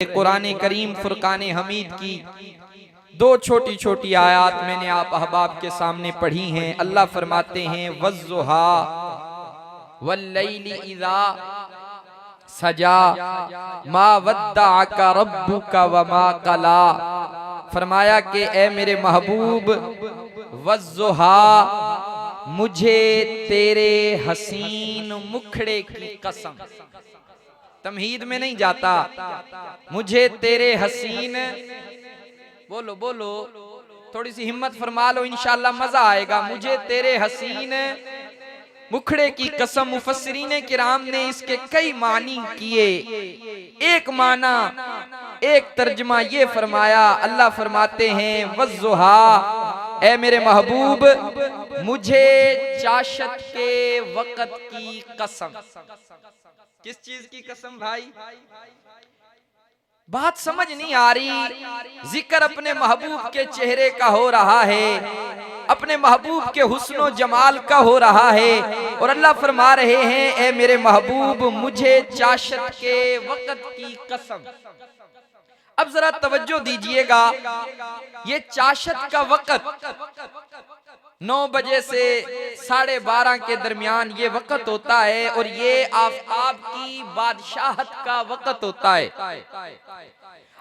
कुरान करीम फुरकान हमीद की दो छोटी छोटी आयत मैंने आप अहबाब के सामने पढ़ी हैं। अल्लाह फरमाते हैं वज़्ज़ुहा वल्लैलि इज़ा सजा मा वद्दअका रब्बुका वमा कला। फरमाया कि ए मेरे महबूब वज़्ज़ुहा, मुझे तेरे हसीन मुखड़े की कसम, तमहीद में नहीं जाता, मुझे तेरे हसीन, बोलो बोलो थोड़ी सी हिम्मत फरमा लो इंशाअल्लाह मजा आएगा। मुझे तेरे हसीन मुखड़े की कसम। मुफस्सिरीने किराम ने इसके कई मानी किए। एक माना, एक तर्जमा ये फरमाया, अल्लाह फरमाते हैं वज़्ज़ुहा, ए मेरे महबूब मुझे चाशत के वक़्त की कसम। किस चीज की कसम भाई? बात समझ नहीं आ रही। जिक्र अपने महबूब के चेहरे का हो रहा है, अपने महबूब के हुस्नो जमाल का हो रहा है, और अल्लाह फरमा रहे हैं ए मेरे महबूब मुझे चाशत के वक़्त की कसम। अब जरा तवज्जो दीजिएगा, ये चाशत का वक़्त 9 बजे से 12:30 के दरमियान ये वक़्त होता है, और ये आफ़ताब की बादशाहत का वक़्त होता है।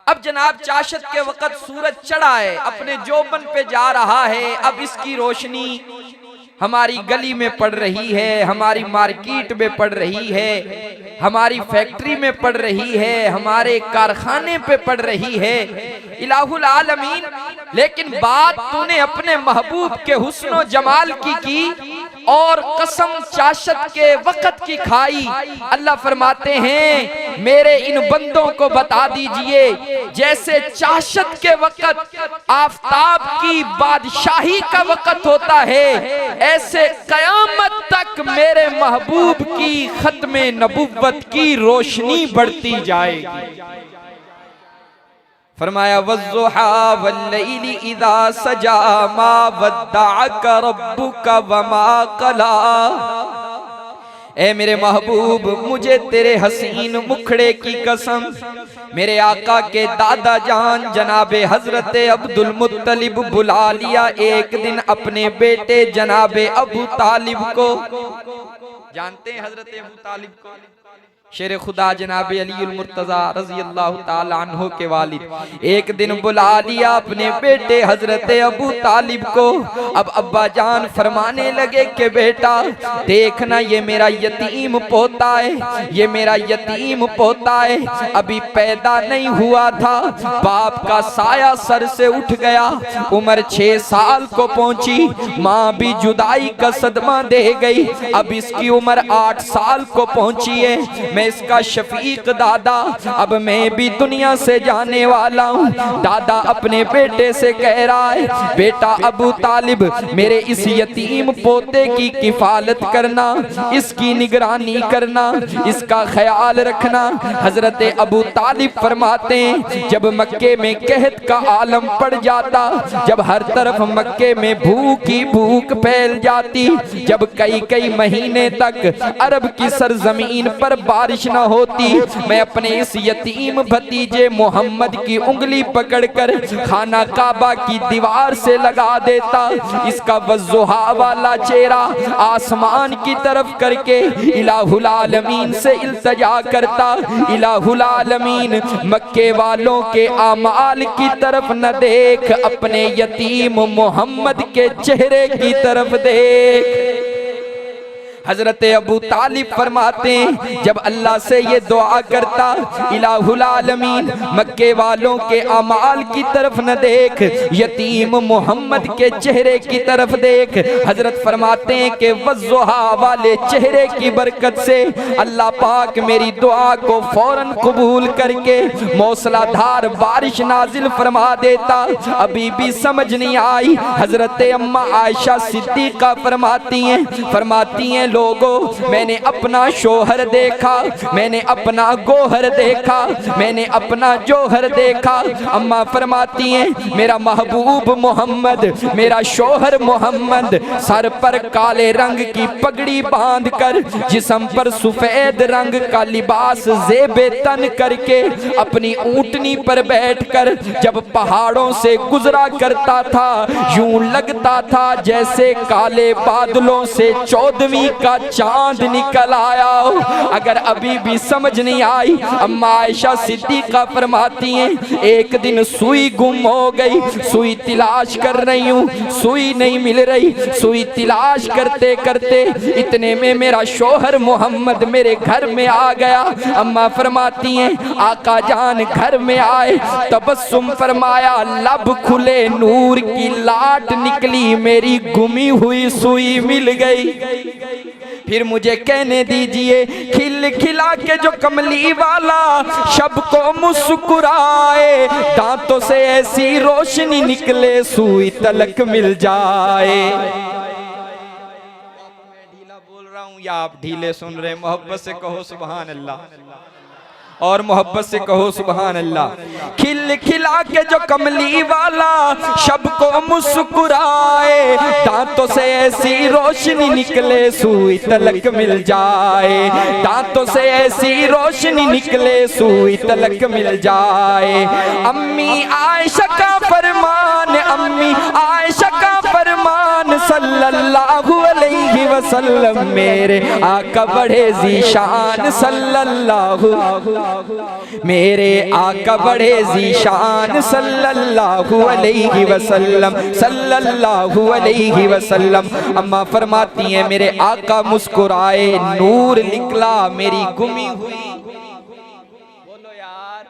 अब जनाब चाशत के वक़्त सूरज चढ़ा है, अपने जोबन पे जा रहा है। अब इसकी रोशनी हमारी गली में पड़ रही है, हमारी मार्केट में पड़ रही है, हमारी फैक्ट्री में पड़ रही है, हमारे कारखाने पे पड़ रही है। इलाहुल आलमीन, लेकिन बात तूने अपने महबूब के हुस्नो जमाल की और कसम चाशत के वक़्त की खाई। अल्लाह फरमाते हैं मेरे इन बंदों को बता दीजिए, जैसे चाशत के वक़्त आफ़ताब की बादशाही का वक़्त होता है, ऐसे क़यामत तक मेरे महबूब की खत्मे नबुव्वत की रोशनी बढ़ती जाएगी। फरमाया वज़्ज़ुहा वल्लैलि इज़ा सजा मा वद्दअका रब्बुका वमा कला। ए मेरे महबूब मुझे तेरे हसीन मुखड़े की कसम, मेरे आका के दादा जान जनाबे हजरत अब्दुल मुत्तलिब बुला लिया एक दिन अपने बेटे जनाबे अबू तालिब को। जानते हैं हजरत अबू तालिब को? शेर खुदा जनाबे अलीउल मुर्तज़ा रज़ी अल्लाह ताला अन्हु के वालिद। एक दिन बुला लिया अपने बेटे हजरत अबू तालिब को। अब अब्बा जान फरमाने लगे कि बेटा देखना, ये मेरा यतीम पोता है, ये मेरा यतीम पोता है, अभी पैदा नहीं हुआ था, बाप का साया सर से उठ गया, उम्र 6 साल को पहुंची, माँ भी जुदाई का सदमा दे गई, अब इसकी उम्र 8 साल को पहुंची है, मैं इसका शफीक दादा, अब मैं भी दुनिया से जाने वाला हूँ। दादा अपने बेटे से कह रहा है बेटा अबू तालिब मेरे इस यतीम पोते की किफालत करना, इसकी निगरानी करना, इसका ख्याल रखना। हजरत अबू तालिब फरमाते हैं जब मक्के में कहत का आलम पड़ जाता, जब हर तरफ मक्के में भूख ही भूख फैल जाती, जब कई कई महीने तक अरब की सरजमीन पर बारिश न होती, मैं अपने इस यतीम भतीजे मोहम्मद की उंगली पकड़कर खाना काबा की दीवार से लगा देता, इसका वज़्ज़ुहा वाला चेहरा आसमान की तरफ करके इलाहुल आलमीन से इल्तिजा करता, इलाहुल आलमीन मक्के वालों के आमाल की तरफ न देख, अपने यतीम मोहम्मद के चेहरे की तरफ देख। हजरत अबू तालिब फरमाते हैं जब अल्लाह से ये दुआ करता, इलाहुल आलमीन मक्के वालों के अमाल की तरफ न देख, यतीम मोहम्मद के चेहरे की तरफ देख। हजरत फरमाते हैं कि वज़्ज़ुहा वाले चेहरे की बरकत से अल्लाह पाक मेरी दुआ को फौरन कबूल करके मौसलाधार बारिश नाजिल फरमा देता। अभी भी समझ नहीं आई। हजरत अम्मा आयशा सिद्दीक़ा फरमाती हैं लोगों, मैंने अपना शोहर देखा, मैंने अपना गोहर देखा, मैंने अपना जोहर देखा। अम्मा फरमाती हैं मेरा महबूब मोहम्मद, मेरा शोहर मोहम्मद सर पर काले रंग की पगड़ी बांध कर, जिस्म पर सफेद रंग का लिबास ज़ेबे तन करके, अपनी ऊंटनी पर बैठकर जब पहाड़ों से गुजरा करता था, यूं लगता था जैसे काले बादलों से 14वीं का चांद निकल आया हो। अगर अभी भी समझ नहीं आई, अम्मा आयशा सिद्दीक़ा फरमाती हैं एक दिन सुई गुम हो गई, सुई तलाश कर रही हूँ, सुई नहीं मिल रही, सुई तलाश करते करते इतने में मेरा शोहर मोहम्मद मेरे घर में आ गया। अम्मा फरमाती हैं आका जान घर में आए, तबस्सुम फरमाया, लब खुले, नूर की लाट निकली, मेरी गुमी हुई सुई मिल गई। फिर मुझे कहने दीजिए, खिल खिला के जो कमली वाला शब को मुस्कुराए, दांतों से ऐसी रोशनी निकले सुई तलक मिल जाए। मैं ढीला बोल रहा हूँ या आप ढीले सुन रहे? मोहब्बत से कहो सुभान अल्लाह, और मोहब्बत से कहो सुभान अल्लाह। खिल खिला के जो कमली वाला शब को मुस्कुराए, दांतों से ऐसी रोशनी निकले सुई तलक मिल जाए, दांतों से ऐसी रोशनी निकले सुई तलक मिल जाए। अम्मी आयशा का फरमान, अम्मी आयशा का फरमान सल्लल्लाहु अलैहि वसल्लम, मेरे आका बड़े ज़ीशान सल्लल्लाहु, मेरे आका बड़े ज़ीशान सल्लल्लाहु अलैहि वसल्लम, सल्लल्लाहु अलैहि वसल्लम। अम्मा फरमाती हैं मेरे आका मुस्कुराए, नूर निकला, मेरी गुमी हुई, बोलो यार,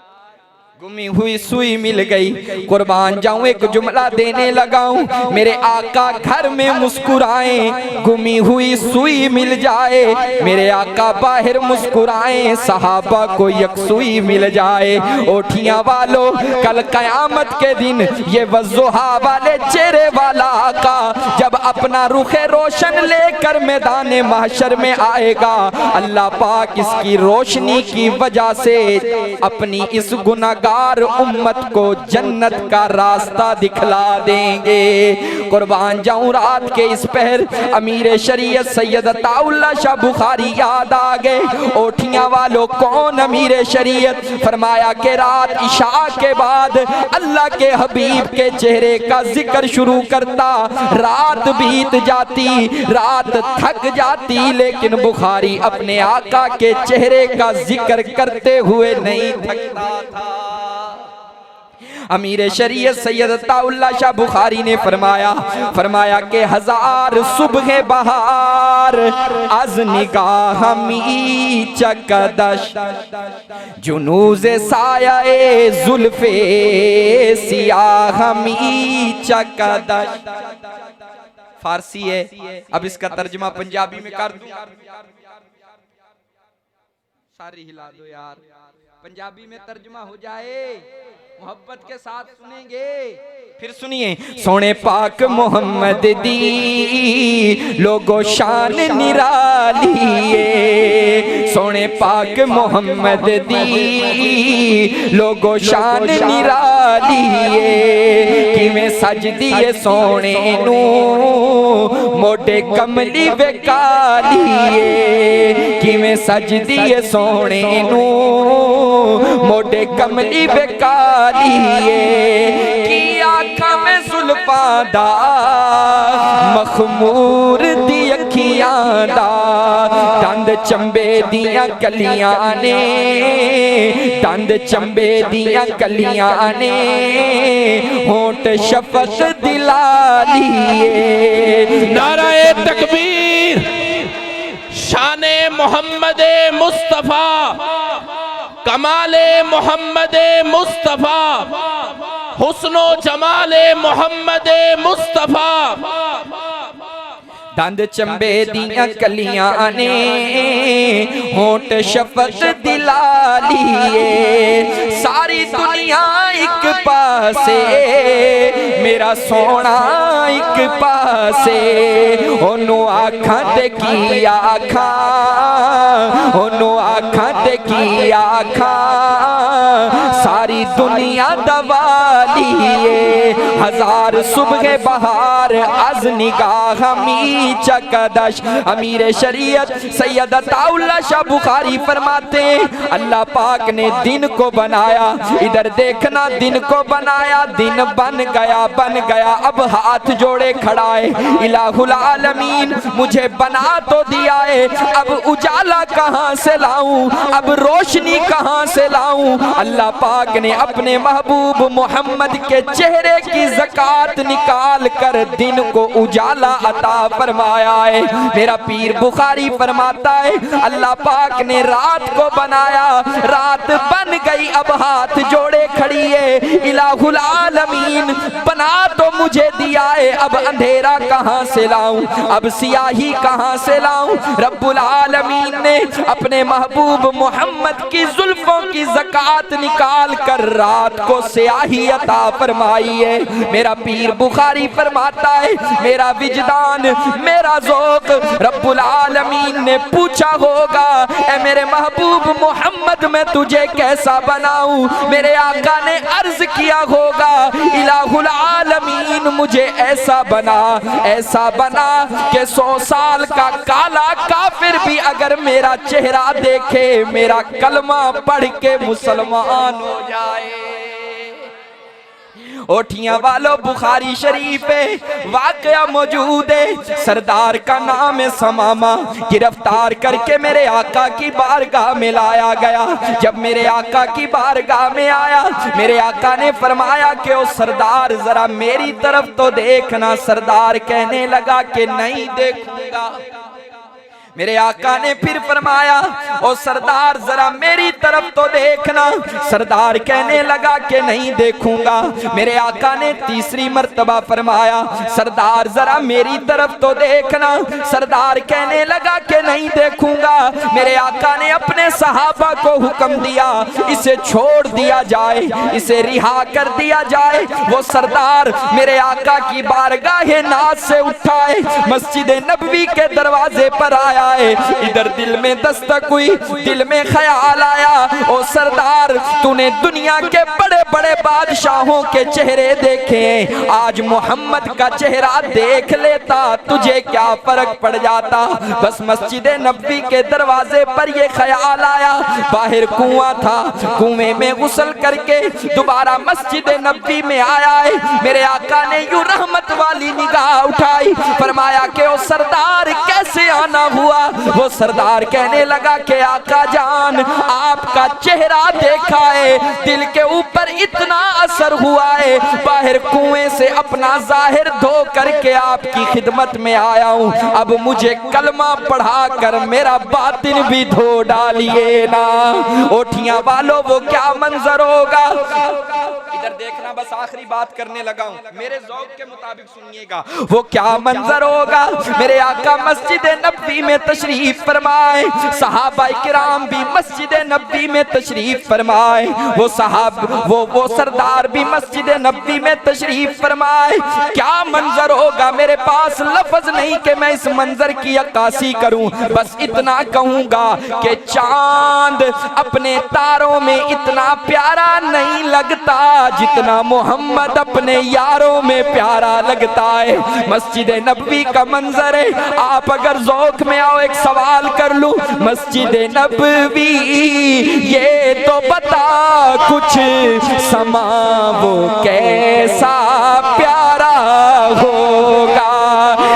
गुमी हुई सुई मिल गई। कुर्बान जाऊं एक जुमला देने लगाऊं, मेरे आका घर में मुस्कुराएं, गुमी हुई सुई मिल जाए, मेरे आका बाहर मुस्कुराएं, सहाबा को एक सुई मिल जाए। ओठियां वालों कल कयामत के दिन ये वज़ुहा वाले चेहरे वाला आका जब अपना रुखे रोशन लेकर मैदान महशर में आएगा, अल्लाह पाक इसकी रोशनी की वजह से अपनी इस गुनाहगार उम्मत को जन्नत का रास्ता दिखला देंगे। कुर्बान जाऊं रात के इस पहर अमीर शरीयत सैयद अताउल्लाह शाह बुखारी याद आ गए। ओठियां वालों कौन अमीर शरीयत? फरमाया कि रात इशा के बाद अल्लाह के हबीब के चेहरे का जिक्र शुरू करता, रात बीत जाती, रात थक जाती, लेकिन बुखारी अपने आका के चेहरे का जिक्र करते हुए नहीं थकता था। अमीर शरीयत सैयद अताउल्लाह शाह बुखारी ने फरमाया कि हजार सुबह बहार अज निगाह मी चकदश, जुनूज़े साये जुल्फे सियाह मी चकदश। फारसी है, अब इसका तर्जुमा पंजाबी में कर दूं। सारी हिला दो यार, पंजाबी में तर्जुमा हो जाए, मोहब्बत के साथ सुनेंगे। फिर सुनिए, सोने पाक मोहम्मद दी लोगो शान निराली, सोने पाक मोहम्मद दी लोगो शान निराली, किवें सजदी है सोने नू मोटे कमली वेकाली, किवें सजदी है सोने नू मोटे कमली वेकाली, की आँखां में जुल्फां दा मखमूर दी अखियां दा, दंद चंबे दियां कलियां ने, दंद चंबे दियां कलियां ने, होंठ शफक दिलाली। नाराए तकबीर, शाने मोहम्मद मुस्तफा, कमाले मोहम्मद मुस्तफा, हुस्नो जमाले मोहम्मद मुस्तफा। दंद चंबे दियां कलियां ने, होंठ शफक दिलाली, सारी दुनिया एक पासे, मेरा सोना एक पासे, ओनू आखां ते की आखां, ओनू आखां ते की आखां, सारी दुनिया दवाली है। हजार सुबह बहार अज निगाह मी चकदश। अमीर शरीयत सैयद अताउल्लाह शाह बुखारी फरमाते हैं अल्लाह पाक ने दिन को बनाया, इधर देखना दिन को बनाया, दिन बन गया, अब हाथ जोड़े खड़ा है इलाहुल आलमीन मुझे बना तो दिया है, अब उजाला कहां से लाऊं, अब रोशनी कहां से लाऊं। अल्लाह पाक ने अपने महबूब मोहम्मद के चेहरे की ज़कात निकाल कर दिन को उजाला अता फरमाया है। मेरा पीर बुखारी फरमाता है अल्लाह पाक ने रात को बनाया, रात बन गई, अब हाथ जोड़े खड़ी है इलाहुल आलमीन बना तो मुझे दिया है, अब अंधेरा कहां से लाऊं, अब सियाही कहां से लाऊं। रब्बुल आलमीन ने अपने महबूब मोहम्मद की जुल्फों की ज़कात निकाल कर रात को स्याही अता फरमाई है। मेरा पीर बुखारी फरमाता है मेरा विजदान मेरा ज़ौक़ रब्बुल आलमीन ने पूछा होगा ए मेरे महबूब मोहम्मद मैं तुझे कैसा बनाऊं। मेरे आका ने अर्ज किया होगा इलाहुल आलमीन मुझे ऐसा बना कि 100 साल का काला काफिर भी अगर मेरा चेहरा देखे मेरा कलमा पढ़ के मुसलमान हो जाए। ओठियां वालों बुखारी शरीफ है वाकया मौजूद है। सरदार का नाम है समामा, गिरफ्तार करके मेरे आका की बारगाह में लाया गया। जब मेरे आका की बारगाह में आया मेरे आका ने फरमाया कि ओ सरदार जरा मेरी तरफ तो देखना। सरदार कहने लगा कि नहीं देखूंगा। मेरे आका ने फिर फरमाया ओ सरदार जरा मेरी तरफ तो देखना। सरदार कहने लगा कि नहीं देखूंगा। मेरे आका ने तीसरी मर्तबा फरमाया सरदार जरा मेरी तरफ तो देखना। सरदार कहने लगा कि नहीं देखूंगा। मेरे आका ने अपने सहाबा को हुक्म दिया इसे छोड़ दिया जाए, इसे रिहा कर दिया जाए। वो सरदार मेरे आका की बारगाह नाज से उठाए मस्जिद नबवी के दरवाजे पर आया। इधर दिल में दस्तक हुई, दिल में ख्याल आया ओ सरदार तूने दुनिया के बड़े बड़े बादशाहों के चेहरे देखे, आज मोहम्मद का चेहरा देख लेता तुझे क्या फर्क पड़ जाता। बस मस्जिद नबवी के दरवाजे पर ये ख्याल आया। बाहर कुआं था, कुएं में गुस्ल करके दोबारा मस्जिद नबवी में आया है। मेरे आका ने यूं रहमत वाली निगाह उठाई, फरमाया कि ओ सरदार कैसे आना हुआ। वो सरदार कहने लगा कि आका जान आपका चेहरा देखा है, दिल के ऊपर इतना असर हुआ है, बाहर कुएं से अपना जाहिर धो करके आपकी खिदमत में आया हूँ। अब मुझे कलमा पढ़ा कर मेरा बातिन भी धो डालिए ना। ओठियां वालों वो क्या मंजर होगा। इधर देखना, बस आखिरी बात करने लगा हूँ, मेरे ज़ौक़ के मुताबिक सुनिएगा। वो क्या मंजर होगा। मेरे आका मस्जिद नबवी में तशरीफ फरमाए, सहाबा किराम भी मस्जिद नबवी में तशरीफ फरमाए, वो सरदार भी मस्जिद नबवी में तशरीफ फरमाए। क्या मंजर होगा, मेरे पास लफ्ज नहीं कि मैं इस मंजर की अक्कासी करूं। बस इतना कहूंगा कि चांद अपने तारों में इतना प्यारा नहीं लगता जितना मोहम्मद अपने यारों में प्यारा लगता है। मस्जिद नबवी का मंजर है। आप अगर ज़ौक़ में आओ एक सवाल कर लूं, मस्जिद नबवी ये तो बता कुछ समा वो कैसा प्यारा होगा।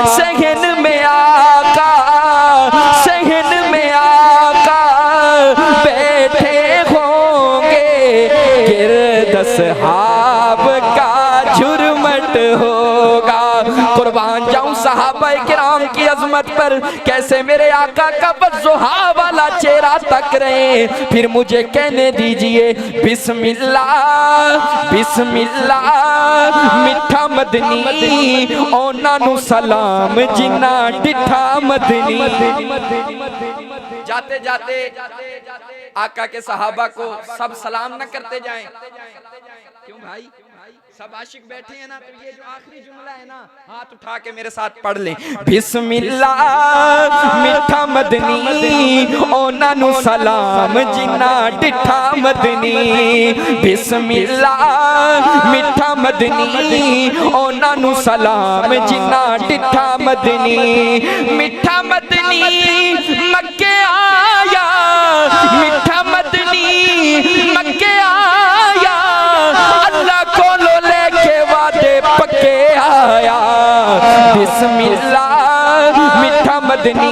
सहन में आका, सहन में आका बैठे होंगे, गिरद सहाब का झुरमट होगा। कुर्बान जाऊं सहाबा किराम की अजमत पर, कैसे मेरे आका का वज़्ज़ुहा वाला चेहरा तक रहे। फिर मुझे कहने दीजिए बिस्मिल्लाह बिस्मिल्लाह मिठा मदनी ओना नु सलाम जिन्ना डिठा मदनी। जाते जाते आका के सहाबा को सब सलाम न करते जाएं? क्यों भाई? सब आशिक बैठे हैं ना, तो ये जो आखिरी जुमला है ना, हाथ उठा के मेरे साथ पढ़ लें। बिस्मिल्लाह मिठा मदनी ओना नु सलाम जिन्ना डिठा मदनी। बिस्मिल्लाह मिठा मदनी ओना नु सलाम जिन्ना डिठा मदनी। मिठा मदनी मक्के आया, मिठा मदनी मक्के आया, अल्लाह को लो लेके वादे पक्के आया। बिस्मिल्लाह मिठा मदनी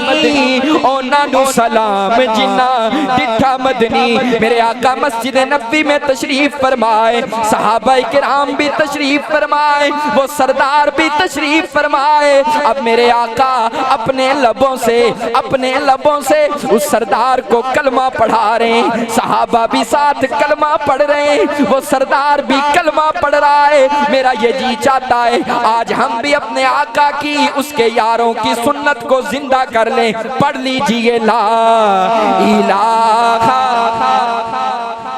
ओना नु सलाम जिन्ना डिठा मदनी। मेरे आका मस्जिद नबी में तशरीफ फरमाए, सहाबाए किराम भी तशरीफ फरमाए, वो सरदार भी तशरीफ फरमाए। अब मेरे आका अपने लबों से उस सरदार को कलमा पढ़ा रहे हैं, सहाबा भी साथ कलमा पढ़ रहे हैं, वो सरदार भी कलमा पढ़ रहा है। मेरा ये जी चाहता है आज हम भी अपने आका की, उसके यारों की सुन्नत को जिंदा कर लें। पढ़ लीजिए ला इलाहा,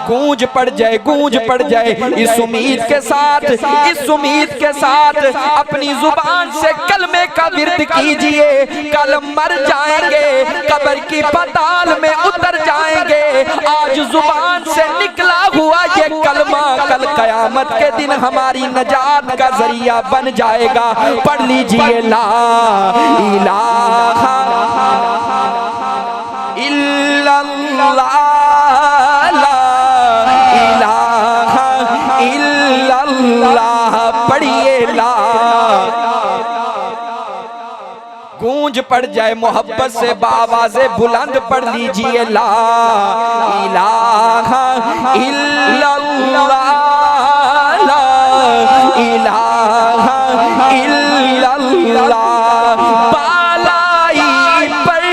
गूंज पड़ जाए, गूंज पड़ जाए। इस उम्मीद के साथ अपनी जुबान से कलमे का विर्द कीजिए। कल मर जाएंगे, कब्र की पाताल में उतर जाएंगे। आज जुबान से निकला हुआ ये कलमा कल कयामत के दिन हमारी नजात का जरिया बन जाएगा। पढ़ लीजिए ला इलाहा इल्लल्लाह, पढ़िए ला, गूंज पड़ जाए मोहब्बत से बावाज़े बुलंद पढ़ लीजिए ला इलाहा इल्लल्लाह, ला इलाहा इल्लल्लाह। बालाई पर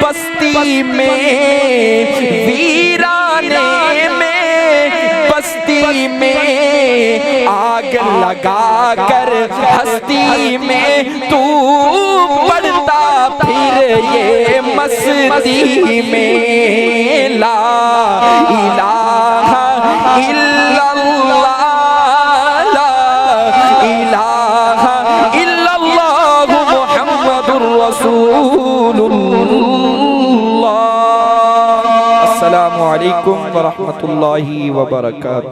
बस्ती में, वीराने में बस्ती में, आग लगा कर हस्ती में तू पड़ता फिर ये मस्ती में। ला इलाहा इल्लल्लाह, ला इलाहा इल्लल्लाह मुहम्मदुर रसूलुल्लाह। अस्सलामु अलैकुम व रहमतुल्लाहि व बरकातुहू।